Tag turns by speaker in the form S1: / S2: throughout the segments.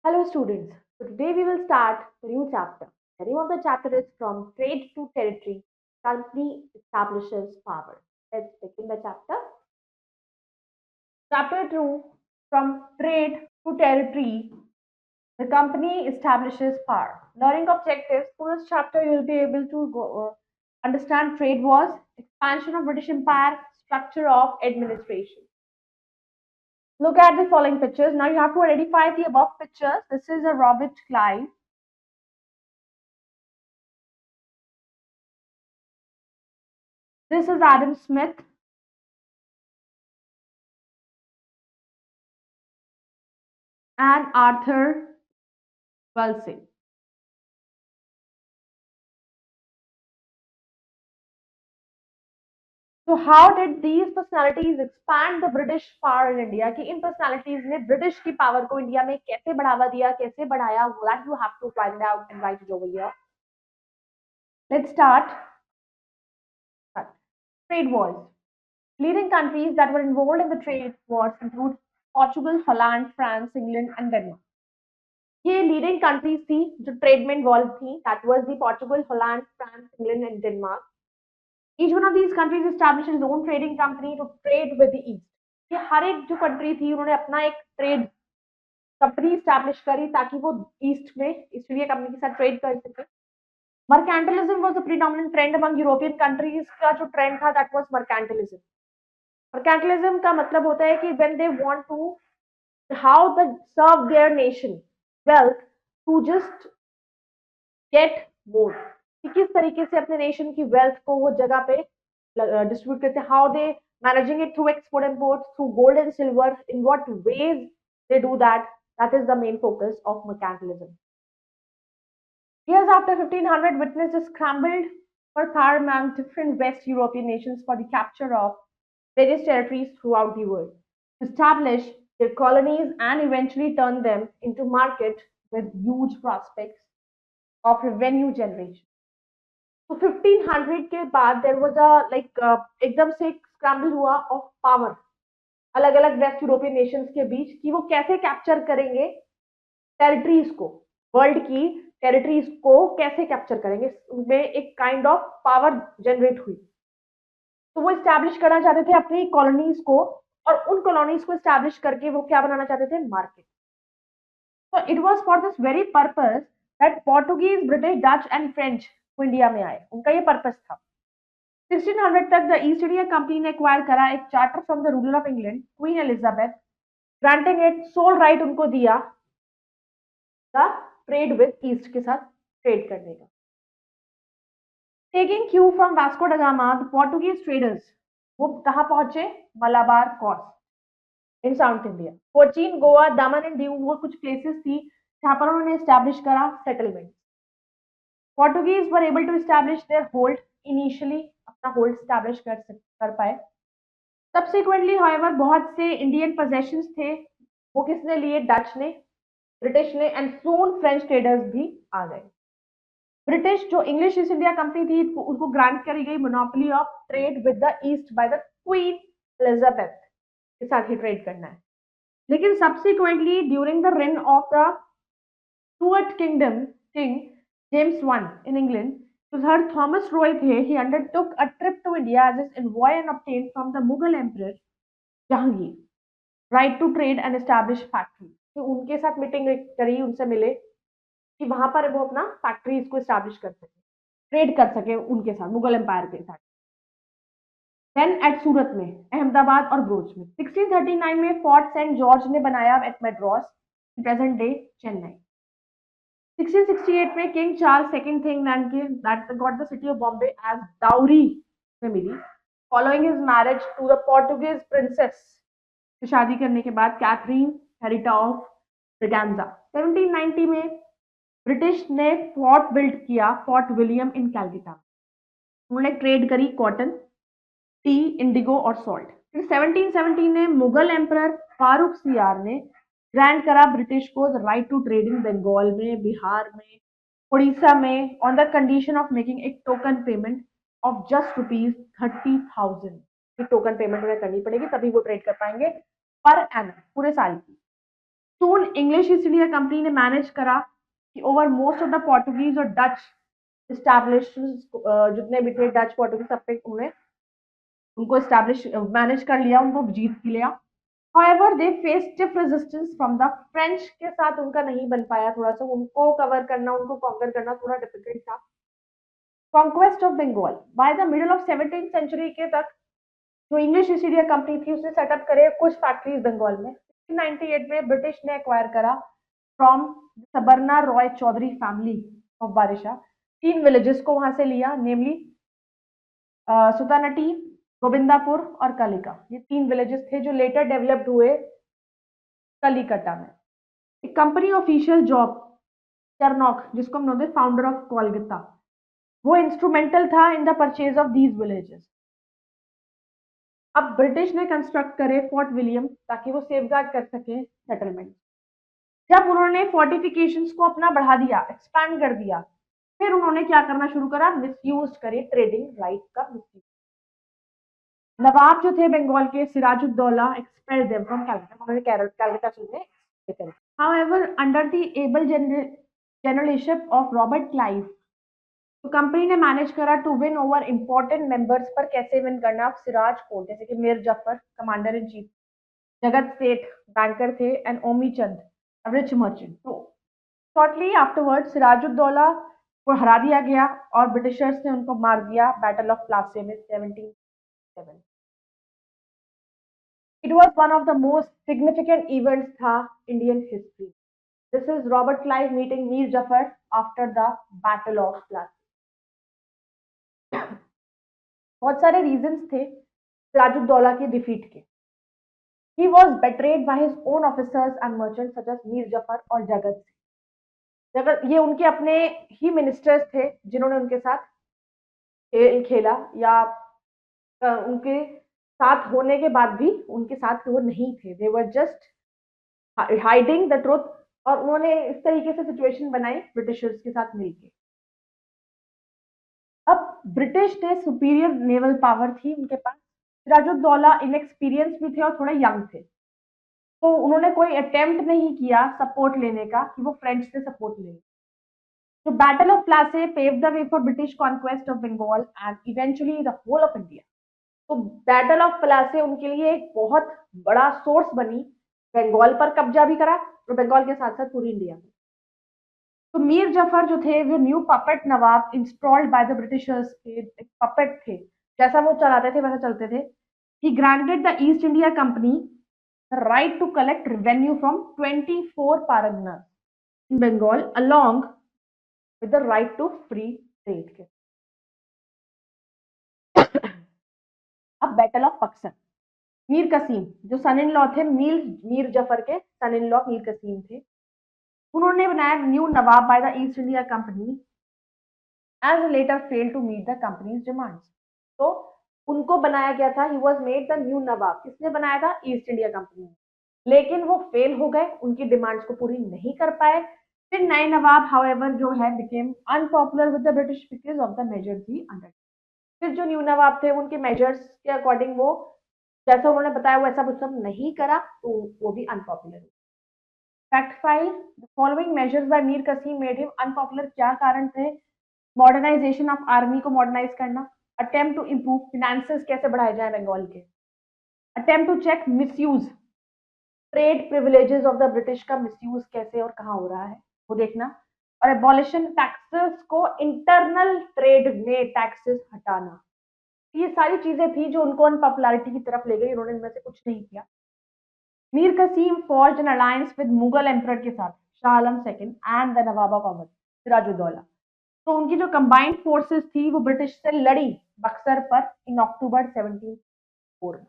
S1: Hello students, so today we will start a new chapter. The name of the chapter is From Trade to Territory, Company Establishes Power. Let's begin the chapter. Chapter 2, From Trade to Territory, the company establishes power. Learning objectives. For this chapter, you will be able to understand trade wars, expansion of British Empire, structure of administration. Look at the following pictures. Now you have to identify the above pictures. This is a Robert Clive. This is Adam Smith and Arthur Wellesley. So how did these personalities expand the British power in India? कि इन personalities ने British की power को India में कैसे बढ़ावा दिया, कैसे बढ़ाया? That you have to find out and write it over here. Let's start. Trade wars. Leading countries that were involved in the trade wars include Portugal, Holland, France, England, and Denmark. ये leading countries थी जो trade में involve थी. That was the Portugal, Holland, France, England and Denmark. Each one of these countries established his own trading company to trade with the East. ये हर एक जो country थी उन्होंने अपना एक ट्रेड कंपनी एस्टैब्लिश करी ताकि वो ईस्ट में ईस्ट इंडिया कंपनी के साथ ट्रेड कर सके. Mercantilism was the predominant trend among European countries. का जो ट्रेंड था दैट वाज मर्केंटिलिज्म. मर्केंटिलिज्म का मतलब होता है कि when they want to how the serve their nation wealth to just get more. कि किस तरीके से अपने नेशन की वेल्थ को वो जगह पे डिस्ट्रीब्यूट करते हैं. How they managing it through export import, through gold and silver, in what veg they do that. That is the main focus of mercantilism. Years after 1500 witnessed a scramble for power among different West European nations for the capture of various territories throughout the world, to establish their colonies and eventually turn them into market with huge prospects of revenue generation. तो 1500 के बाद there was a like एकदम से scramble हुआ of power अलग अलग waste European Nations के बीच कि वो कैसे कैप्चर करेंगे टेरिटरीज को, वर्ल्ड की टेरिटरीज को कैसे कैप्चर करेंगे. उनमें एक काइंड ऑफ पावर जनरेट हुई. तो वो स्टैब्लिश करना चाहते थे अपनी कॉलोनीज को, और उन कॉलोनीज को स्टैब्लिश करके वो क्या बनाना चाहते थे, मार्केट. तो it was for this very purpose that Portuguese, British, Dutch and French वो इंडिया में आए. उनका ये पर्पस था. 1600 तक द ईस्ट इंडिया कंपनी ने एक्वायर करा एक charter from the ruler of England, Queen Elizabeth, granting it sole right उनको दिया द ट्रेड विद ईस्ट के साथ ट्रेड करने का. Taking cue from Vasco da Gama, the Portuguese traders वो कहाँ पहुंचे, Malabar coast in south India. Cochin, Goa, Daman and Diu वो कुछ प्लेसेस थी जहां पर उन्होंने एस्टैब्लिश करा settlement. Portuguese were able to establish their hold initially, अपना होल्ड एस्टैब्लिश कर पाए. सब्सिक्वेंटली हाउएवर बहुत से इंडियन पोजेशंस थे वो किसने लिए, डच ने, ब्रिटिश ने, एंड सून फ्रेंच ट्रेडर्स भी आ गए. ब्रिटिश जो इंग्लिश ईस्ट इंडिया कंपनी थी उनको ग्रांट करी गई monopoly of trade with the east by the queen Elizabeth के साथ ही ट्रेड करना है. लेकिन subsequently during the rain of the Stuart kingdom king James one in England, तो सर थॉमस रॉय थे, he undertook a trip to India as his envoy and obtained from the Mughal emperor Jahangir right to trade and establish factory. तो उनके साथ meeting करी, उनसे मिले कि वहां पर वो अपना फैक्ट्रीज को एस्टैब्लिश कर सके, ट्रेड कर सके उनके साथ, मुगल एम्पायर के साथ. देन एट सूरत में, अहमदाबाद और भरूच में. 1639 में फोर्ट सेंट जॉर्ज ने बनाया at Madras, present day Chennai. 1668 में किंग चार्ल्स सेकंड थे इंग्लैंड के, that got the city of Bombay as dowry में मिली, following his marriage to the Portuguese princess. शादी करने के बाद कैथरीन हेरिटा ऑफ ब्रिगेंजा. 1790 में ब्रिटिश ने फोर्ट बिल्ड किया, फोर्ट विलियम इन कैलकटा. उन्होंने ट्रेड करी कॉटन, टी, इंडिगो और सॉल्ट. फिर 1717 में मुगल एम्परर फारूक सियार ने ग्रांट करा ब्रिटिश को the right to trade in Bengal में, बिहार में, उड़ीसा में, on the condition of making एक टोकन पेमेंट ऑफ जस्ट ₹30,000. एक टोकन पेमेंट उन्हें करनी पड़ेगी तभी वो ट्रेड कर पाएंगे पर एनम, पूरे साल की. Soon English East India Company ने मैनेज करा कि over most of the Portuguese और डच एस्टैब्लिशमेंट्स जितने भी थे डच पोर्टुगीज सब पे उन्होंने उनको एस्टैब्लिश मैनेज कर लिया, उनको जीत लिया। However, they faced stiff resistance from the French के साथ उनका नहीं बन पाया, थोड़ा सा उनको कवर करना, उनको कॉन्कर करना थोड़ा डिफिकल्ट था। Conquest of Bengal by the middle of 17th century के तक जो इंग्लिश ईस्ट इंडिया कंपनी थी उसने सेटअप करे कुछ फैक्ट्रीज बंगाल में। 1698 में ब्रिटिश ने एक्वायर करा from Sabarna Roy Chowdhury family of Barisha 3 villages को वहां से लिया, नेमली सुतानटी, गोविंदापुर और कालिका। ये 3 विलेजेस थे जो लेटर डेवलप्ड हुए कलिकटा में। कंपनी ऑफिशियल जॉब चरनॉक, जिसको हम बोलते फाउंडर ऑफ कोलकाता, वो इंस्ट्रूमेंटल था in the purchase of these villages. अब ब्रिटिश ने कंस्ट्रक्ट करे फोर्ट विलियम ताकि वो सेफगार्ड कर सके सेटलमेंट। जब उन्होंने फोर्टिफिकेशंस को अपना बढ़ा दिया, एक्सपैंड कर दिया, फिर उन्होंने क्या करना शुरू करा, मिसयूज करे ट्रेडिंग राइट का मिसयूज। नवाब जो थे बंगाल के Sirajuddaula expelled them from Calcutta, उन्होंने कैलकाटा से उन्हें एक्सपेल कर। However under the able generalship of Robert Clive, तो कंपनी ने मैनेज करा to win over important members. पर कैसे विन करना, सिराज कोट जैसे कि Mir Jafar commander in chief, Jagat Seth banker थे and Omi Chand rich merchant. तो शॉर्टली आफ्टरवर्ड सिराजुद्दौला को हरा दिया गया और ब्रिटिशर्स ने उनको मार दिया बैटल ऑफ प्लासी में 1707। It was one of the most significant events था Indian history. This is Robert Clive meeting Mir Jafar after the Battle of Plassey. बहुत सारे रीजंस थे सिराजुद्दौला की डिफीट के। He was betrayed by his own officers and merchants such as Mir Zafar और जगत सिंह। जगत ये उनके अपने ही मिनिस्टर्स थे जिन्होंने उनके साथ खेल खेला, या उनके साथ होने के बाद भी उनके साथ वो नहीं थे, they were just hiding the truth. और उन्होंने इस तरीके से सिचुएशन बनाई ब्रिटिशर्स के साथ मिलके। अब ब्रिटिश ने सुपीरियर नेवल पावर थी उनके पास, सिराजुद्दौला इनएक्सपीरियंस भी थे और थोड़े यंग थे, तो उन्होंने कोई अटेम्प्ट नहीं किया सपोर्ट लेने का कि वो फ्रेंच से सपोर्ट ले। तो battle of Plassey paved the way for British conquest of Bengal and eventually the whole of India. तो बैटल ऑफ प्लासे उनके लिए एक बहुत बड़ा सोर्स बनी, बंगाल पर कब्जा भी करा और बंगाल के साथ साथ पूरी इंडिया में। तो मीर जफर जो थे वो new puppet Nawab installed by the Britishers के, एक पपेट थे, जैसा वो चलाते थे वैसा चलते थे। He granted the East India Company the right to collect revenue from 24 paraganas in Bengal along with the right to free trade. अब बैटल ऑफ बक्सर, मीर कसीम जो सन इन लॉ थे मीर जफर के सन इन लॉ मीर कसीम थे, उन्होंने बनाया new nawab by the East India Company as later fail to meet the company's demands. तो उनको बनाया गया था, he was made the new nawab. किसने बनाया था, ईस्ट इंडिया कंपनी ने, लेकिन वो फेल हो गए, उनकी डिमांड्स को पूरी नहीं कर पाए। फिर नए नवाब हाउएवर जो है became unpopular with the British because of the measures he under. फिर जो न्यू नवाब थे उनके मेजर्स के अकॉर्डिंग वो जैसा उन्होंने बताया वैसा कुछ सब नहीं करा, तो वो भी अनपॉपुलर हुए। Fact file, the following measures by Mir Qasim made him unpopular. क्या कारण थे, मॉडर्नाइजेशन ऑफ आर्मी को मॉडर्नाइज करना, अटेम्प्ट टू इंप्रूव फिनेंसेस कैसे बढ़ाए जाए बंगाल के, attempt to check misuse trade privileges of the British का मिसयूज कैसे और कहाँ हो रहा है वो देखना, और एबॉलिशन टैक्सेस को, इंटरनल ट्रेड में टैक्सेस हटाना। ये सारी चीजें थी जो उनको अनपॉपुलैरिटी की तरफ ले गई, उन्होंने इनमें से कुछ नहीं किया। Mir Qasim forge an alliance with Mughal emperor के साथ, Shah Alam second and the nawab of Awadh Sirajuddaula. तो उनकी जो कंबाइंड फोर्सेस थी वो ब्रिटिश से लड़ी बक्सर पर इन अक्टूबर 1704 में।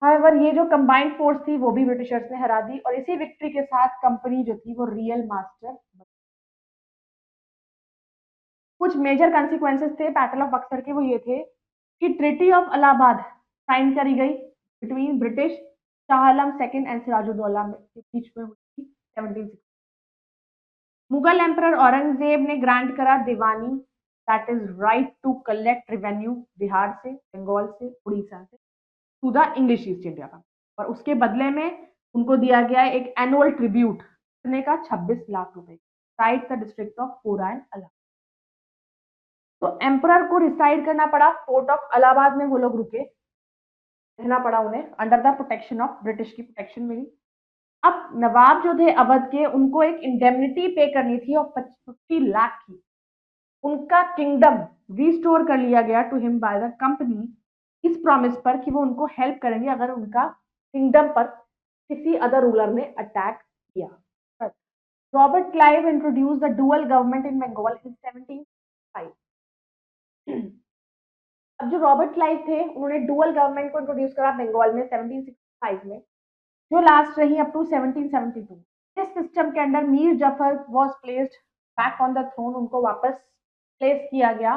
S1: हाउएवर ये जो कंबाइंड फोर्स थी वो भी ब्रिटिशर्स ने हरा दी और इसी विक्ट्री के साथ कंपनी जो थी वो रियल मास्टर। कुछ मेजर कॉन्सिक्वेंसेस थे बैटल ऑफ बक्सर के, वो ये थे कि ट्रिटी ऑफ इलाहाबाद साइन करी गई between British, Shah Alam second and Sirajuddaula के बीच में हुई थी 1760। मुगल एम्परर औरंगजेब ने ग्रांट करा diwani, that is right to collect revenue Bihar से, बंगाल से, उड़ीसा से to the English East India Company, और उसके बदले में उनको दिया गया है एक एनुअल ट्रिब्यूट कितने का 26 लाख रुपए, साइड द डिस्ट्रिक्ट ऑफ पूरा एंड अलाहाबाद। तो एम्परर को रिसाइड करना पड़ा फोर्ट ऑफ इलाहाबाद में, वो लोग रुके, रहना पड़ा उन्हें, under the protection of British की प्रोटेक्शन मिली। अब नवाब जो थे अवध के, उनको एक इंडेमनिटी पे करनी थी और 50 लाख की। उनका किंगडम रिस्टोर कर लिया गया to him by the company, इस प्रॉमिस पर कि वो उनको हेल्प करेंगे अगर उनका किंगडम पर किसी अदर रूलर ने अटैक किया। Robert Clive introduce the dual government in Bengal in 1705। अब जो रॉबर्ट क्लाइव थे, उन्होंने डुअल गवर्नमेंट को इंट्रोड्यूस करा बंगाल में 1765 में, जो लास्ट रही अप टू 1772। इस सिस्टम के under Mir Jafar was placed back on the throne, उनको वापस प्लेस किया गया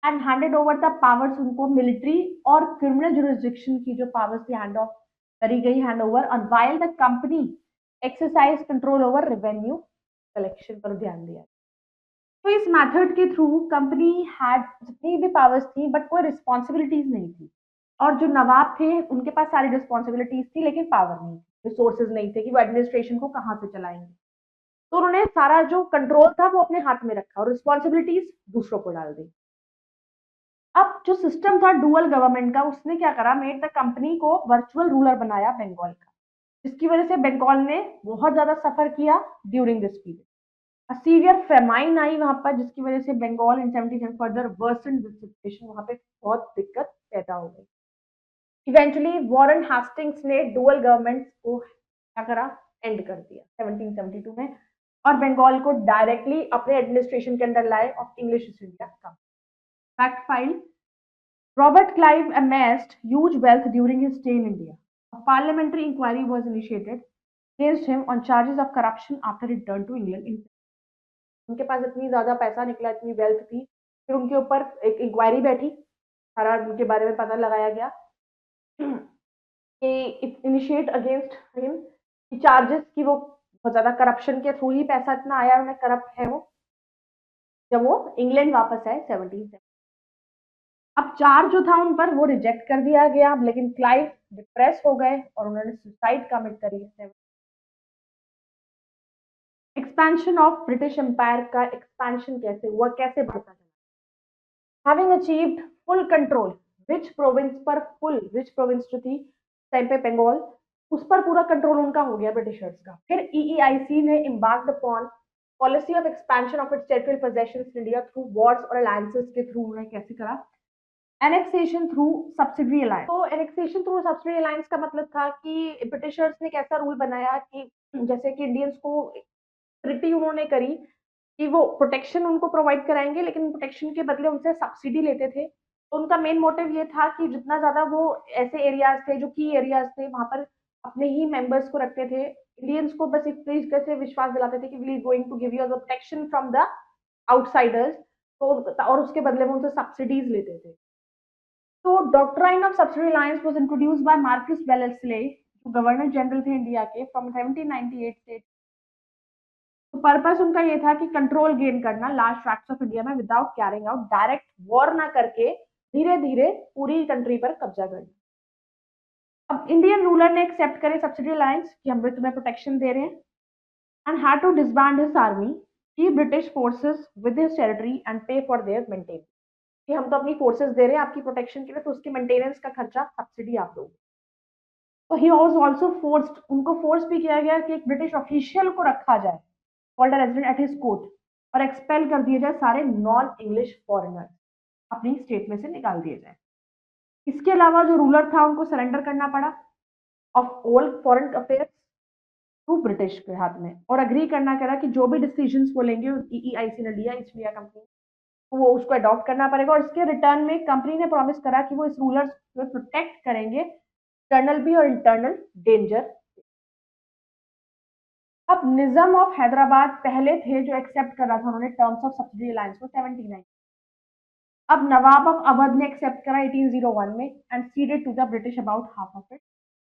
S1: and handed over the powers, उनको मिलिट्री और क्रिमिनल जुरिस्डिक्शन की जो पावर्स थी हैंड ऑफ करी गई, हैंड ओवर, और while the company exercise control over revenue collection पर ध्यान दिया। तो इस मेथड के थ्रू कंपनी हैड जितनी भी पावर्स थी बट कोई रिस्पॉन्सिबिलिटीज नहीं थी, और जो नवाब थे उनके पास सारी रिस्पॉन्सिबिलिटीज थी लेकिन पावर नहीं थी, रिसोर्सेज नहीं थे कि वो एडमिनिस्ट्रेशन को कहाँ से चलाएंगे। तो उन्होंने सारा जो कंट्रोल था वो अपने हाथ में रखा और रिस्पॉन्सिबिलिटीज दूसरों को डाल दी। अब जो सिस्टम था डुअल गवर्नमेंट का, उसने क्या करा, मेड द कंपनी को वर्चुअल रूलर बनाया बंगाल का, जिसकी वजह से बंगाल ने बहुत ज्यादा सफर किया during this period. Severe famine आई वहां पर, जिसकी वजह से Bengal in 1710 further worsen situation, वहां पे बहुत दिक्कत पैदा हो गई। इवेंचुअली वॉरेन हास्टिंग्स ने डुअल गवर्नमेंट को क्या करा, एंड कर दिया 1772 में, और बंगाल को डायरेक्टली अपने एडमिनिस्ट्रेशन के अंडर लाए of English East India company. Fact file, Robert Clive amassed huge wealth during his stay in India. A parliamentary inquiry was initiated against him on charges of corruption after he returned to England. उनके पास इतनी ज्यादा पैसा निकला, इतनी wealth थी, फिर उनके ऊपर एक इंक्वायरी बैठी, सारा उनके बारे में पता लगाया गया कि इनिशिएट अगेंस्ट हिम कि चार्जेस कि वो बहुत ज्यादा करप्शन के थ्रू ही पैसा इतना आया, उन्हें करप्ट है वो, जब वो इंग्लैंड वापस आए 1770। अब चार्ज जो था उन पर वो रिजेक्ट कर दिया गया, लेकिन क्लाइव डिप्रेस हो गए और उन्होंने सुसाइड कमिट करी। एक्सपेंशन ऑफ ब्रिटिश एम्पायर का एक्सपेंशन कैसे हुआ, कैसे बढ़ता चला। हैविंग अचीव्ड फुल कंट्रोल, विच प्रोविंस पर फुल, विच प्रोविंस जो थी टाइम पे बंगाल, उस पर पूरा कंट्रोल उनका हो गया ब्रिटिशर्स का। फिर ईईआईसी ने embarked upon policy of expansion of its territorial possessions in India through Wars और अलायंसेस के थ्रू। उन्होंने कैसे करा, एनेक्सेशन थ्रू सब्सिडरी अलायंस। तो एनेक्सेशन थ्रू सब्सिडरी अलायंस का मतलब था कि ब्रिटिशर्स ने कैसा रूल बनाया कि जैसे कि इंडियंस को ट्रिटी उन्होंने करी कि वो प्रोटेक्शन उनको प्रोवाइड कराएंगे, लेकिन प्रोटेक्शन के बदले उनसे सब्सिडी लेते थे। तो उनका मेन मोटिव ये था कि जितना ज्यादा वो ऐसे एरियाज थे जो की एरियाज थे वहां पर अपने ही मेंबर्स को रखते थे, इंडियंस को बस इस तरीके से विश्वास दिलाते थे कि we are going to give you the protection from the outsiders, तो और उसके बदले में उनसे सब्सिडीज लेते थे। तो doctrine of subsidy alliance was introduced by Marcus Wellesley, जो गवर्नर जनरल थे इंडिया के फ्रॉम 1798 से। तो पर्पस उनका ये था कि कंट्रोल गेन करना लार्ज ट्रैक्ट्स ऑफ इंडिया में without carrying out direct war ना करके धीरे धीरे पूरी कंट्री पर कब्जा करना। अब इंडियन रूलर ने एक्सेप्ट करे सब्सिडी अलायंस कि हम भी तुम्हें प्रोटेक्शन दे रहे हैं, and had to disband his army, की British forces with his territory and pay for their maintenance, कि हम तो अपनी फोर्सेस दे रहे हैं आपकी प्रोटेक्शन के लिए, तो उसके मेंटेनेंस का खर्चा सब्सिडी आप दोगे। तो ही वाज आल्सो फोर्स्ड, उनको फोर्स भी किया गया कि एक ब्रिटिश ऑफिशियल को रखा जाए called resident at his court, और एक्सपेल कर दिए जाए सारे नॉन इंग्लिश फॉरेनर्स, अपनी स्टेट में से निकाल दिए जाए। इसके अलावा जो रूलर था उनको सरेंडर करना पड़ा of all foreign affairs to British के हाथ में, और अग्री करना करा कि जो भी डिसीजंस वो लेंगे ईईआईसी ने लिया, ईस्ट इंडिया कंपनी, तो वो उसको अडॉप्ट करना पड़ेगा, और इसके रिटर्न में कंपनी ने प्रॉमिस करा कि वो इस रूलर्स को प्रोटेक्ट करेंगे एक्सटर्नल भी और इंटरनल डेंजर। अब निजाम ऑफ हैदराबाद पहले थे जो एक्सेप्ट कर रहा था, उन्होंने टर्म्स ऑफ सब्सिडी अलायंस को 79। अब नवाब ऑफ अवध ने एक्सेप्ट करा 1801 में and ceded to the British about half of it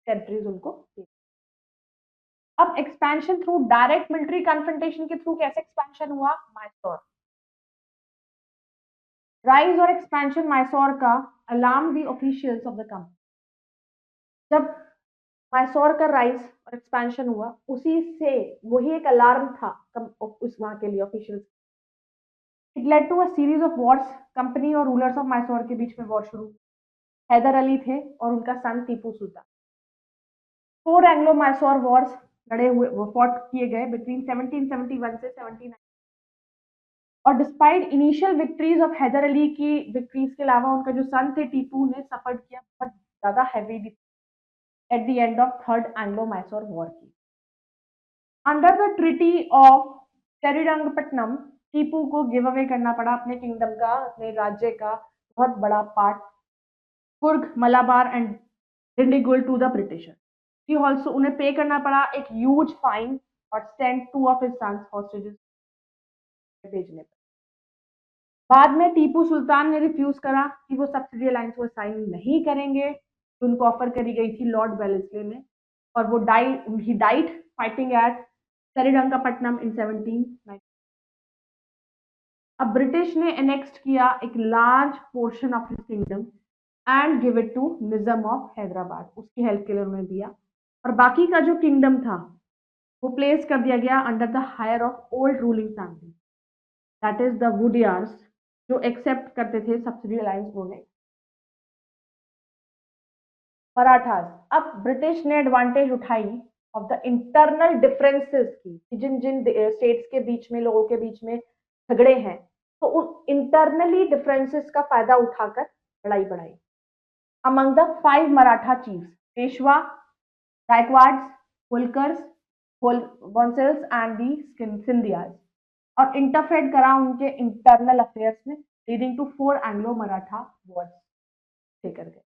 S1: territories उनको। अब expansion through direct military confrontation के थ्रू कैसे एक्सपेंशन हुआ, मैसूर। राइज और एक्सपेंशन मैसूर का alarm the officials of the company. जब मैसूर का राइज और एक्सपेंशन हुआ, उसी से वही एक अलार्म था उस वहां के लिए official. It led to a series of wars. Company और रूलर्स ऑफ मैसूर के बीच में वॉर शुरू हुई। हैदर अली थे और उनका सन टीपू सुल्तान। 4 एंग्लो मैसूर वॉर्स लड़े हुए, वो फॉट किए गए बिटवीन 1771 से 79। और despite initial victories of Hyder Ali की विक्ट्रीज के अलावा उनका जो सन थे टीपू ने सफर किया बहुत ज्यादा heavy at the end of third Anglo Mysore war की। Under the treaty of Seringapatam, Tipu को गिव अवे करना पड़ा अपने किंगडम का, अपने राज्य का बहुत बड़ा part, Coorg, Malabar and Dindigul to the Britisher. He also, उन्हें पे करना पड़ा एक ह्यूज फाइन और send 2 of his sons hostages भेजने पर। बाद में टीपू सुल्तान ने रिफ्यूज करा कि वो सब्सिडी अलायंस को साइन नहीं करेंगे तो उनको ऑफर करी गई थी लॉर्ड वेलेस्ले ने, और वो he died fighting at Seringapatam in 1790। अब ब्रिटिश ने एनेक्स्ट किया एक large portion of his kingdom and give it to Nizam of Hyderabad, उसकी हेल्प के लिए उन्होंने दिया। और बाकी का जो किंगडम था वो प्लेस कर दिया गया under the higher of old ruling family, that is the Wodeyars, जो एक्सेप्ट करते थे सब्सिडी अलायंस बोलने। मराठास, अब ब्रिटिश ने एडवांटेज उठाई ऑफ द इंटरनल डिफरेंसेस की, जिन जिन स्टेट्स के बीच में, लोगों के बीच में झगड़े हैं, तो उन इंटरनली डिफरेंसेस का फायदा उठाकर लड़ाई बढ़ाई। Among the 5 Maratha chiefs, Peshwa, Gaekwads, Holkars, Bhonsles and the Scindias, और इंटरफेयर करा उनके इंटरनल अफेयर्स में, leading to 4 Anglo Maratha wars लेकर गए।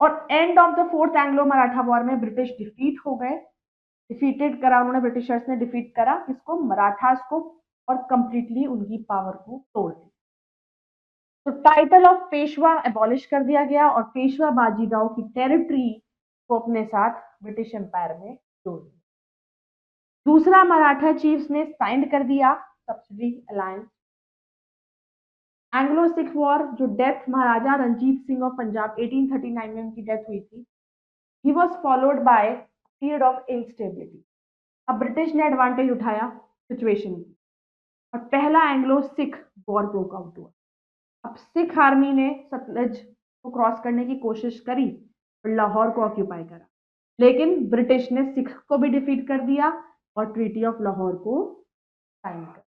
S1: और end of the 4th Anglo Maratha war में ब्रिटिश डिफीट हो गए। डिफीटेड करा उन्होंने, ब्रिटिशर्स ने डिफीट करा किसको, मराठास को, और कंप्लीटली उनकी पावर को तोड़ दिया। तो टाइटल ऑफ पेशवा एबॉलिश कर दिया गया और पेशवा बाजीराव की टेरिटरी को अपने साथ ब्रिटिश एम्पायर में जोड़ दिया। दूसरा मराठा चीफ्स ने साइन कर दिया subsidy alliance. Anglo Sikh war, जो डेथ महाराजा रंजीत सिंह ऑफ पंजाब 1839 में उनकी डेथ हुई थी, he was followed by period of instability. अब ब्रिटिश ने एडवांटेज उठाया सिचुएशन की और पहला Anglo Sikh war broke out हुआ। अब सिख आर्मी ने सतलज को क्रॉस करने की कोशिश करी और लाहौर को ऑक्यूपाई करा, लेकिन ब्रिटिश ने सिख को भी डिफीट कर दिया और ट्रीटी ऑफ लाहौर को साइन कर।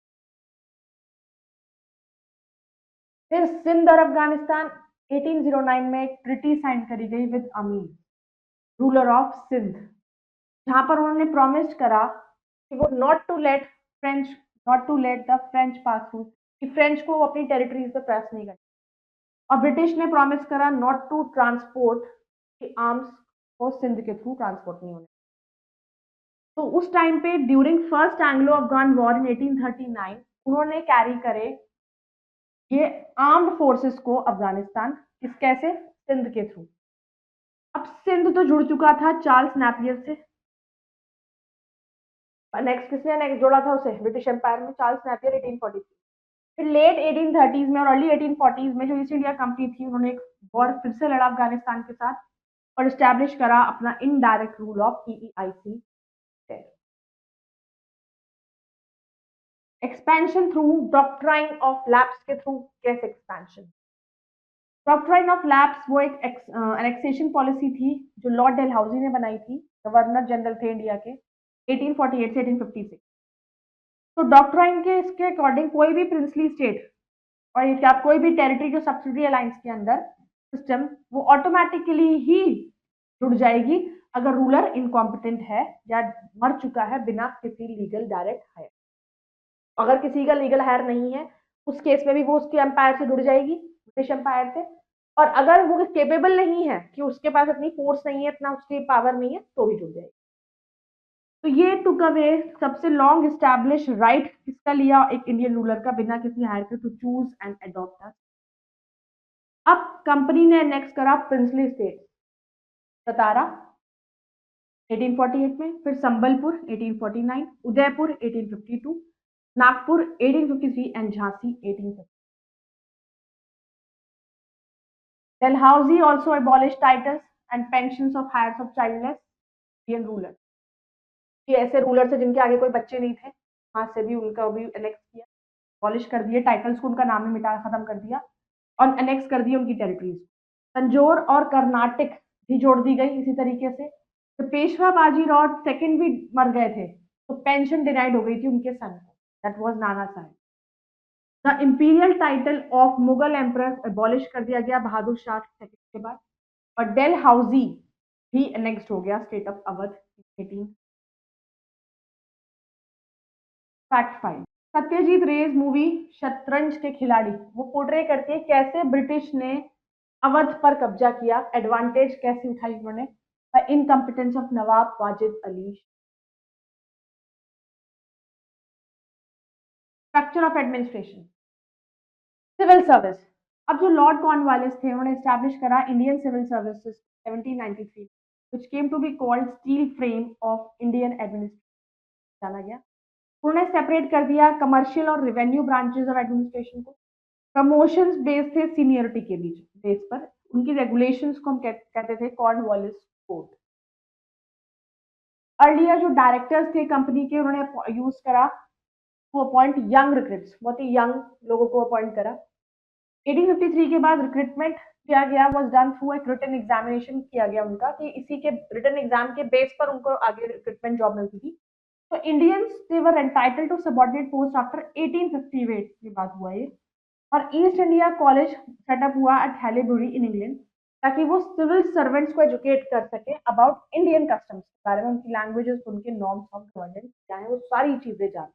S1: फिर सिंध और अफगानिस्तान, 1809 में एक ट्रीटी साइन करी गई विद अमीर, रूलर ऑफ सिंध, जहां पर उन्होंने प्रॉमिस करा कि वो not to let the French pass through, कि फ्रेंच को वो अपनी टेरिटरीज पे प्रेस नहीं करें। और ब्रिटिश ने प्रॉमिस करा नॉट टू ट्रांसपोर्ट की आर्म्स को सिंध के थ्रू ट्रांसपोर्ट नहीं होने। तो उस टाइम पे during first Anglo Afghan war in 1839 उन्होंने कैरी करे ये आर्म्ड फोर्सेस को अफगानिस्तान, किस कैसे, सिंध के थ्रू। अब सिंध तो जुड़ चुका था चार्ल्स नैपियर से, नेक्स्ट किसने नेक्स्ट जोड़ा था उसे, ब्रिटिश एम्पायर में चार्ल्स नैपियर 1843। फिर लेट 1830s में और अर्ली 1840s में जो ईस्ट इंडिया कंपनी थी, उन्होंने एक वॉर फिर से लड़ा अफगानिस्तान के साथ और स्टैब्लिश करा अपना indirect rule of PEIC। Expansion through doctrine of lapse के थ्रू, कैसे एक्सपेंशन, डॉक्ट्राइन ऑफ लैप्स वो एक एनेक्सेशन पॉलिसी थी जो लॉर्ड डेलहाउसी ने बनाई थी, गवर्नर जनरल थे इंडिया के 1848 से 1856। तो डॉक्ट्राइन के इसके अकॉर्डिंग कोई भी प्रिंसली स्टेट और क्या कोई भी टेरिटरी जो सब्सिडी अलायंस के अंदर सिस्टम, वो ऑटोमेटिकली ही जुड़ जाएगी अगर रूलर इनकॉम्पिटेंट है या मर चुका है बिना किसी लीगल डायरेक्ट हायर। अगर किसी का लीगल हायर नहीं है उस केस में भी वो उसके एम्पायर से जुड़ जाएगी, ब्रिटिश एम्पायर से। और अगर वो केपेबल नहीं है कि उसके पास इतनी फोर्स नहीं है, इतना उसकी पावर नहीं है, तो भी जुड़ जाएगी। तो ये टुक अवे सबसे लॉन्ग एस्टैब्लिश राइट किसका लिया, एक इंडियन रूलर का, बिना किसी हायर के, टू चूज एंड अडॉप्ट। अब कंपनी ने नेक्स्ट करा प्रिंसली स्टेट, सतारा 1848 में, फिर Sambalpur 1849, Udaipur 1852, Nagpur 1853 and Jhansi 1850। Dalhousie also abolished titles and pensions of heirs of childless Indian ruler. ये ऐसे रूलर थे जिनके आगे कोई बच्चे नहीं थे, वहां से भी उनका भी एनेक्स किया, पॉलिश कर दिए, टाइटल्स को उनका नाम ही मिटा खत्म कर दिया और एनेक्स कर दिए उनकी टेरिटरीज। तंजौर और कर्नाटक भी जोड़ दी गई इसी तरीके से। तो पेशवा बाजीराव सेकंड भी मर गए थे, तो पेंशन डिनाइड हो गई थी उनके सन को, that was Nana Sahib. The imperial title of Mughal emperor abolish कर दिया गया बहादुर शाह सेकंड के बाद, और डेल हाउसी भी एनेक्स्ड हो गया state of Awadh 18। Fact 5, Satyajit Ray's movie Shatranj Ke खिलाड़ी वो पोर्ट्रे करती है कैसे ब्रिटिश ने अवध पर कब्जा किया, एडवांटेज कैसे उठाई उन्होंने, incompetence of nawab Wajid Ali. Structure of administration, civil service. अब जो लॉर्ड कॉर्नवालिस थे उन्होंने स्टैब्लिश करा Indian civil services 1793, which came to be called steel frame of Indian administration जाना गया। उन्होंने सेपरेट कर दिया कमर्शियल और रेवेन्यू ब्रांचेस ऑफ एडमिनिस्ट्रेशन को। प्रमोशंस बेस्ड थे सीनियरिटी के बीच बेस पर, उनकी रेगुलेशंस को हम कहते थे कॉर्नवालिस कोड। अर्लियर जो डायरेक्टर्स थे कंपनी के उन्होंने यूज करा टू अपॉइंट यंग रिक्रूट्स, बहुत ही यंग लोगों को अपॉइंट करा। 1853 के बाद रिक्रूटमेंट किया गया वाज डन थ्रू एक रिटन एग्जामिनेशन किया गया उनका, कि इसी के रिटन एग्जाम के बेस पर उनको आगे रिक्रूटमेंट जॉब मिलती थी। तो Indians they were entitled to subordinate post after 1858 की बात हुआ ये। और ईस्ट इंडिया कॉलेज सेटअप हुआ एट हैलीबुरी इन इंग्लैंड, ताकि वो सिविल सर्वेंट्स को एजुकेट कर सके अबाउट इंडियन कस्टम्स के बारे में, उनकी लैंग्वेजेस, उनके नॉर्म्स ऑफ गवर्नेंस क्या है, वो सारी चीजें जान।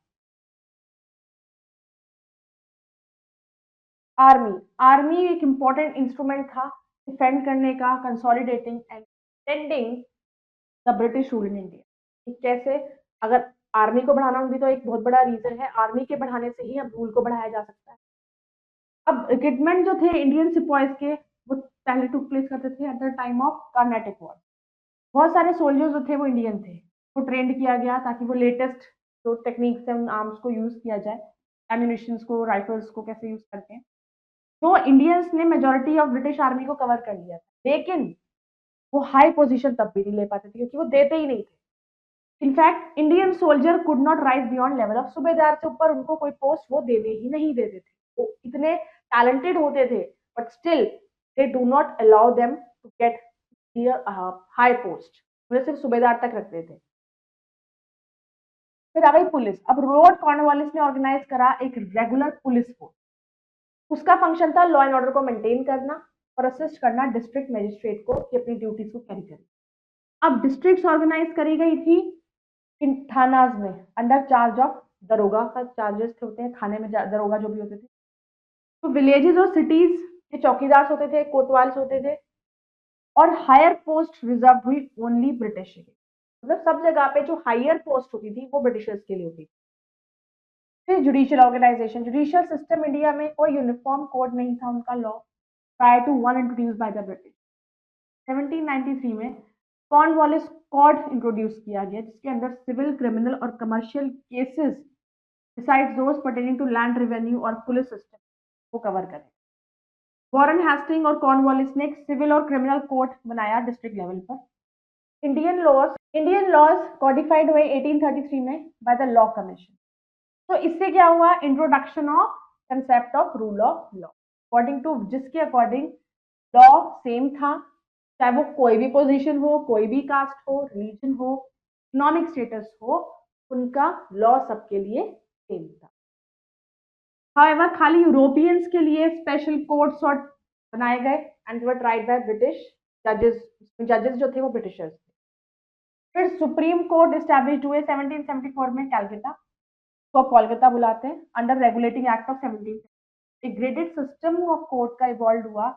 S1: आर्मी, आर्मी एक इंपॉर्टेंट इंस्ट्रूमेंट था डिफेंड करने का, consolidating and extending the British rule in India. कैसे, अगर आर्मी को बढ़ाना भी तो एक बहुत बड़ा रीजन है, आर्मी के बढ़ाने से ही अब रूल को बढ़ाया जा सकता है। अब रिक्रूटमेंट जो थे इंडियन सिपाहीज के वो पहले टुक प्लेस करते थे at the time of Carnatic war. बहुत सारे सोल्जर्स जो थे वो इंडियन थे, वो ट्रेंड किया गया ताकि वो लेटेस्ट जो टेक्निक्स है उन आर्म्स को यूज किया जाए, एम्यूनिशन को, राइफल्स को कैसे यूज करते हैं। तो इंडियंस ने मेजोरिटी ऑफ ब्रिटिश आर्मी को कवर कर लिया था, लेकिन वो हाई पोजीशन तब भी नहीं ले पाते थे क्योंकि वो देते ही नहीं थे। In fact Indian soldier could not rise beyond level of सूबेदार से ऊपर उनको कोई पोस्ट वो देने ही नहीं देते थे। वो इतने टैलेंटेड होते थे but still they do not allow them to get high post, उन्हें सिर्फ सूबेदार तक रखते थे। फिर आ गई पुलिस। अब लॉर्ड कॉर्नवालिस ने ऑर्गेनाइज करा एक रेगुलर पुलिस फोर्स। उसका फंक्शन था लॉ एंड ऑर्डर को मेंटेन करना और असिस्ट करना डिस्ट्रिक्ट मजिस्ट्रेट को कि अपनी ड्यूटीज को कैरी करें। अब डिस्ट्रिक्ट ऑर्गेनाइज करी गई थी इन थानाज में अंडर चार्ज ऑफ दरोगा का चार्जेस होते हैं, थाने में दरोगा जो भी होते थे। तो विलेजेस और सिटीज के चौकीदार होते थे, कोतवाल्स होते थे, और हायर पोस्ट रिजर्व हुई ओनली ब्रिटिश के, मतलब सब जगह पे जो हायर पोस्ट होती थी वो ब्रिटिशर्स के लिए होती थी। फिर judicial organisation, judicial system India में कोई यूनिफॉर्म कोड नहीं था उनका law prior to one introduce by the British. 1793 में कॉर्नवालिस कोड इंट्रोड्यूस किया गया जिसके अंदर सिविल, क्रिमिनल और commercial cases decides those pertaining to land revenue और पुलिस सिस्टम को कवर करें। वॉरेन हेस्टिंग और कॉर्नवालिस ने एक सिविल और क्रिमिनल कोड बनाया डिस्ट्रिक्ट लेवल पर। इंडियन लॉज कॉडिफाइड हुए 1833 में बाय द लॉ कमीशन। तो इससे क्या हुआ, introduction of concept of rule of law, according to जिसके अकॉर्डिंग लॉ सेम था, चाहे वो कोई भी पोजीशन हो, कोई भी कास्ट हो, रिलीजन हो, इकोनॉमिक स्टेटस हो, उनका लॉ सबके लिए सेम था। हाउएवर खाली यूरोपियंस के लिए स्पेशल कोर्ट्स और बनाए गए and were tried by British जजेस, जजेस जो थे वो ब्रिटिशर्स थे। फिर सुप्रीम कोर्ट एस्टैब्लिश हुए 1774 में कैलकाटा, तो कोलकाता बुलाते हैं, अंडर रेगुलेटिंग एक्ट ऑफ 17। एक ग्रेडेड सिस्टम ऑफ कोर्ट का इवॉल्व हुआ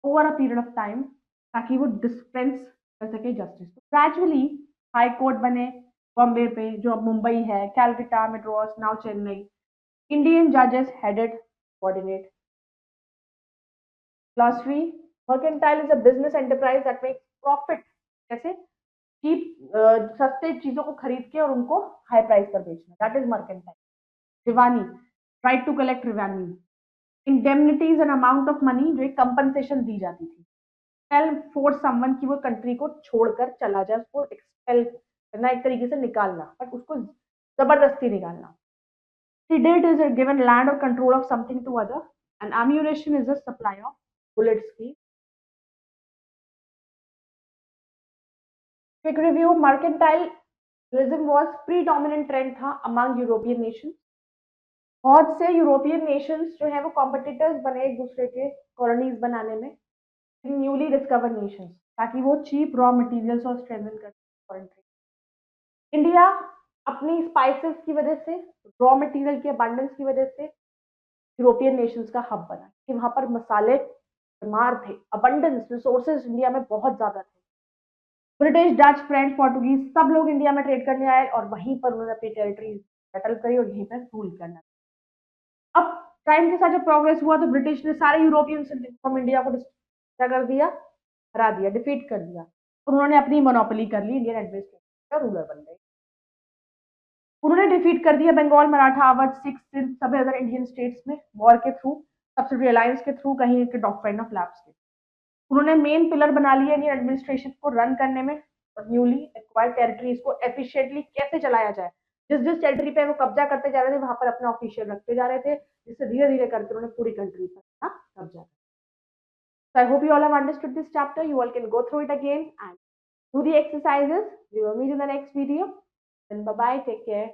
S1: over a period of time ताकि वो डिस्पेंस कर सके जस्टिस। तो ग्रेजुअली हाई कोर्ट बने बॉम्बे पे, जो अब मुंबई है, कैलकाटा, मेड्रास, नाउ चेन्नई। इंडियन जजेस headed coordinate. Philosophy, mercantile is a business enterprise that makes profit, जैसे चीप सस्ते चीजों को खरीद के और उनको हाई प्राइस पर बेचना, दैट इज मर्केंटाइल। रिवानी, right to collect revenue. Indemnities an amount of money जो एक कंपनसेशन दी जाती थी। एक्सपेल फोर्स समवन कि वो कंट्री को छोड़कर चला जाए, उसको एक्सपेल करना, एक तरीके से निकालना, बट उसको जबरदस्ती निकालना. Sedate is given land or control of something to other, and ammunition is a supply of bullets की. Quick review: mercantilism was predominant trend था among European nations. बहुत से यूरोपियन नेशंस जो है वो कॉम्पिटिटर्स बने एक दूसरे के कॉलोनीज बनाने में, न्यूली डिस्कवर्ड नेशंस, ताकि वो चीप रॉ मटेरियल्स और स्ट्रेंथन कर फॉरेन ट्रेड. इंडिया अपनी स्पाइसेस की वजह से, रॉ मटेरियल के अबंडेंस की वजह से यूरोपियन नेशंस का हब बना, कि वहां पर मसाले बीमार थे, अबंडेंस रिसोर्सेज इंडिया में बहुत ज्यादा थे. ब्रिटिश, डच, फ्रेंच, पोर्टुगीज सब लोग इंडिया में ट्रेड करने आए और वहीं पर उन्होंने अपनी टेरिटरी सेटल करी और यहीं पर रूल करना. अब टाइम के साथ जब प्रोग्रेस हुआ तो ब्रिटिश ने सारे यूरोपियन फ्रॉम इंडिया को क्या कर दिया, हरा दिया, डिफीट कर दिया, और उन्होंने अपनी मोनोपोली कर ली, इंडियन एडमिनिस्ट्रेशन का रूलर बन गए. उन्होंने डिफीट कर दिया बंगाल, मराठा, अवध, सिख, सिंध, सभी अदर इंडियन स्टेट्स में वॉर के थ्रू, सब्सिडी अलायंस के थ्रू, कहीं के डॉक्ट्राइन ऑफ लैप्स के. उन्होंने मेन पिलर बना लिया इंडियन एडमिनिस्ट्रेशन को रन करने में, और न्यूली एक्वायर्ड टेरिटरीज को एफिशिएंटली कैसे चलाया जाए. जिस जिस टेरिटरी पे वो कब्जा करते जा रहे थे वहां पर अपना ऑफिशियल रखते जा रहे थे, जिससे धीरे धीरे करके उन्होंने पूरी कंट्री पर अपना कब्जा. So I hope you all have understood this chapter. You all can go through it again and do the exercises. We will meet in the next video. Then bye bye. Take care.